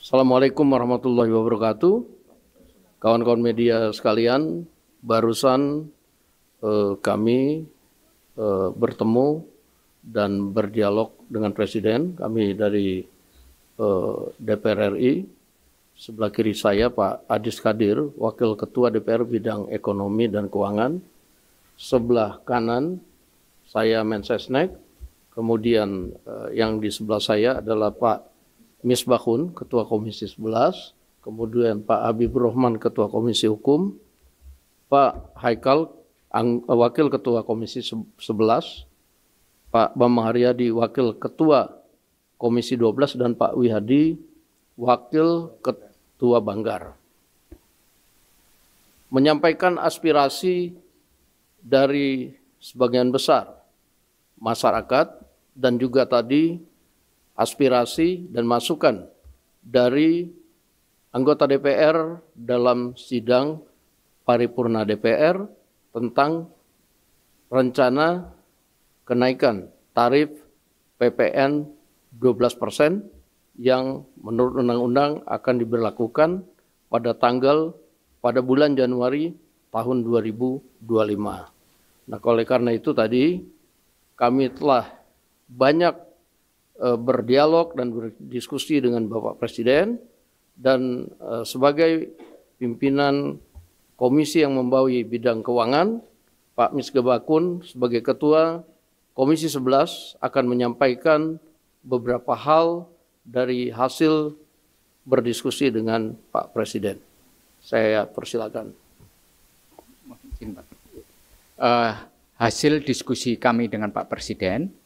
Assalamualaikum warahmatullahi wabarakatuh. Kawan-kawan media sekalian, barusan kami bertemu dan berdialog dengan Presiden. Kami dari DPR RI. Sebelah kiri saya Pak Adis Kadir, Wakil Ketua DPR bidang ekonomi dan keuangan. Sebelah kanan saya Mensesnek. Kemudian yang di sebelah saya adalah Pak Misbahun, Ketua Komisi 11, kemudian Pak Habibur Rahman, Ketua Komisi Hukum, Pak Haikal, Wakil Ketua Komisi 11, Pak Bambang Haryadi, Wakil Ketua Komisi 12, dan Pak Wihadi, Wakil Ketua Banggar. Menyampaikan aspirasi dari sebagian besar masyarakat dan juga tadi aspirasi dan masukan dari anggota DPR dalam sidang paripurna DPR tentang rencana kenaikan tarif PPN 12% yang menurut undang-undang akan diberlakukan pada bulan Januari tahun 2025. Nah, oleh karena itu tadi kami telah banyak berdialog dan berdiskusi dengan Bapak Presiden, dan sebagai pimpinan komisi yang membawahi bidang keuangan, Pak Misbahun sebagai Ketua Komisi 11 akan menyampaikan beberapa hal dari hasil berdiskusi dengan Pak Presiden. Saya persilakan. Hasil diskusi kami dengan Pak Presiden,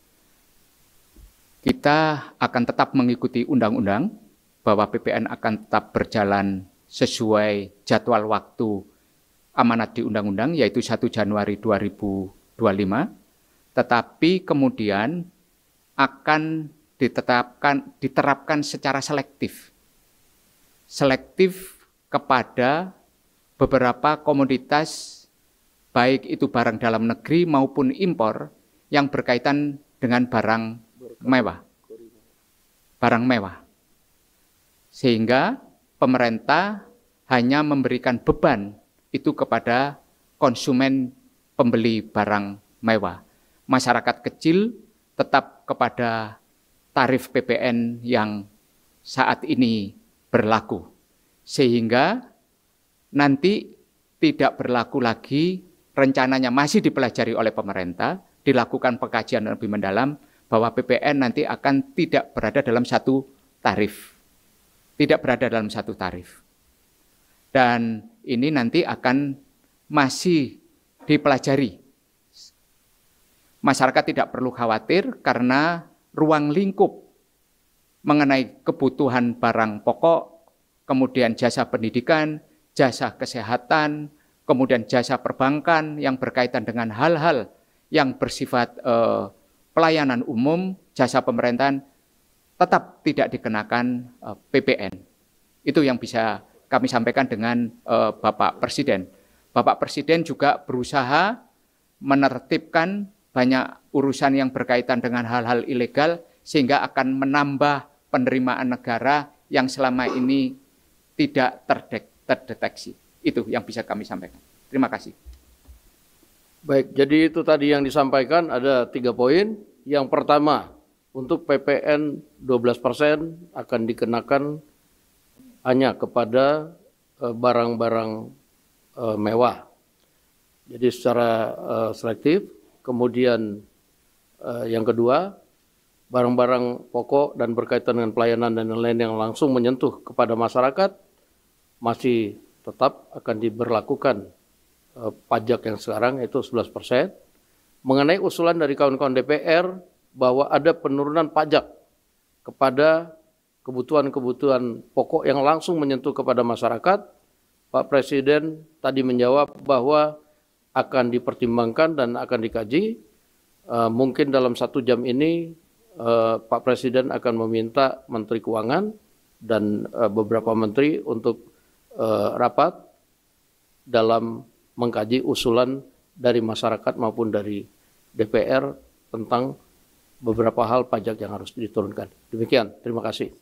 kita akan tetap mengikuti undang-undang bahwa PPN akan tetap berjalan sesuai jadwal waktu amanat di undang-undang, yaitu 1 Januari 2025, tetapi kemudian akan diterapkan secara selektif kepada beberapa komoditas, baik itu barang dalam negeri maupun impor yang berkaitan dengan barang mewah. Sehingga pemerintah hanya memberikan beban itu kepada konsumen pembeli barang mewah. Masyarakat kecil tetap kepada tarif PPN yang saat ini berlaku. Sehingga nanti tidak berlaku lagi, rencananya masih dipelajari oleh pemerintah, dilakukan pengkajian lebih mendalam, bahwa PPN nanti akan tidak berada dalam satu tarif. Dan ini nanti akan masih dipelajari. Masyarakat tidak perlu khawatir karena ruang lingkup mengenai kebutuhan barang pokok, kemudian jasa pendidikan, jasa kesehatan, kemudian jasa perbankan yang berkaitan dengan hal-hal yang bersifat pelayanan umum, jasa pemerintahan, tetap tidak dikenakan PPN. Itu yang bisa kami sampaikan dengan Bapak Presiden. Bapak Presiden juga berusaha menertibkan banyak urusan yang berkaitan dengan hal-hal ilegal, sehingga akan menambah penerimaan negara yang selama ini tidak terdeteksi. Itu yang bisa kami sampaikan. Terima kasih. Baik, jadi itu tadi yang disampaikan ada 3 poin. Yang pertama, untuk PPN 12% akan dikenakan hanya kepada barang-barang mewah. Jadi secara selektif. Kemudian yang kedua, barang-barang pokok dan berkaitan dengan pelayanan dan lain-lain yang langsung menyentuh kepada masyarakat masih tetap akan diberlakukan pajak yang sekarang yaitu 11%. Mengenai usulan dari kawan-kawan DPR bahwa ada penurunan pajak kepada kebutuhan-kebutuhan pokok yang langsung menyentuh kepada masyarakat, Pak Presiden tadi menjawab bahwa akan dipertimbangkan dan akan dikaji. Mungkin dalam 1 jam ini Pak Presiden akan meminta Menteri Keuangan dan beberapa menteri untuk rapat dalam mengkaji usulan dari masyarakat maupun dari DPR tentang beberapa hal pajak yang harus diturunkan. Demikian, terima kasih.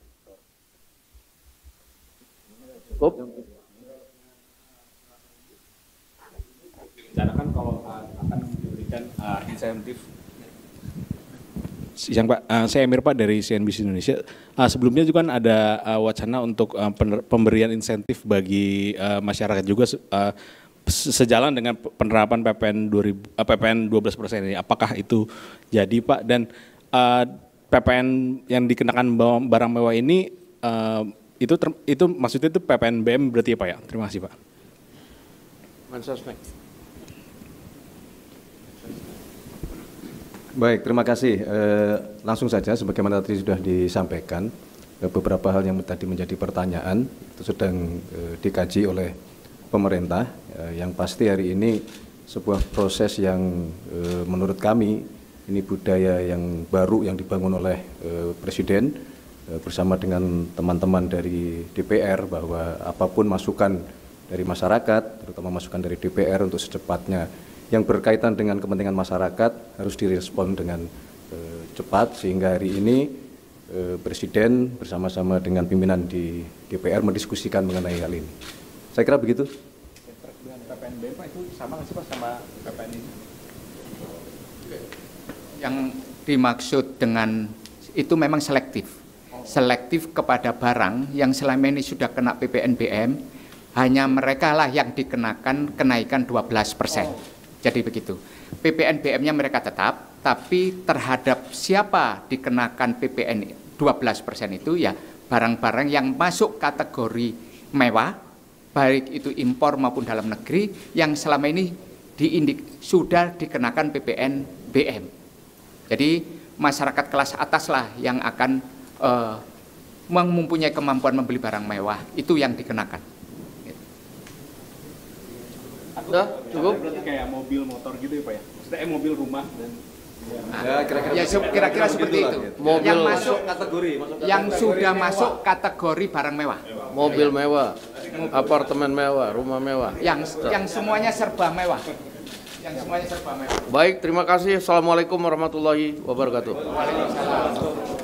insentif. Yang Pak, saya Emir Pak dari CNBC Indonesia. Sebelumnya juga kan ada wacana untuk pemberian insentif bagi masyarakat juga sejalan dengan penerapan PPN 12% ini. Apakah itu jadi Pak? Dan PPN yang dikenakan barang mewah ini itu maksudnya itu PPN BM berarti ya Pak ya? Terima kasih Pak. Mensesnek. Baik, terima kasih. Langsung saja, sebagaimana tadi sudah disampaikan, beberapa hal yang tadi menjadi pertanyaan itu sedang dikaji oleh pemerintah. Yang pasti hari ini sebuah proses yang menurut kami ini budaya yang baru yang dibangun oleh Presiden bersama dengan teman-teman dari DPR, bahwa apapun masukan dari masyarakat, terutama masukan dari DPR untuk secepatnya yang berkaitan dengan kepentingan masyarakat harus direspon dengan cepat, sehingga hari ini Presiden bersama-sama dengan pimpinan di DPR mendiskusikan mengenai hal ini. Saya kira begitu. Dengan PPN BM Pak itu sama nggak sih Pak sama PPN ini? Yang dimaksud dengan itu memang selektif. Selektif kepada barang yang selama ini sudah kena PPN BM, hanya mereka lah yang dikenakan kenaikan 12%. Jadi begitu, PPN BM-nya mereka tetap, tapi terhadap siapa dikenakan PPN 12% itu ya barang-barang yang masuk kategori mewah, baik itu impor maupun dalam negeri, yang selama ini sudah dikenakan PPN BM. Jadi masyarakat kelas atas lah yang akan mempunyai kemampuan membeli barang mewah, itu yang dikenakan. Udah, cukup? Berarti kayak mobil, motor gitu ya Pak ya? Maksudnya mobil, rumah dan kira-kira seperti itu. Mobil yang masuk kategori, yang sudah masuk kategori barang mewah. Mobil mewah, apartemen mewah, rumah mewah. Yang semuanya serba mewah. Yang semuanya serba mewah. Baik, terima kasih. Assalamualaikum warahmatullahi wabarakatuh. Waalaikumsalam.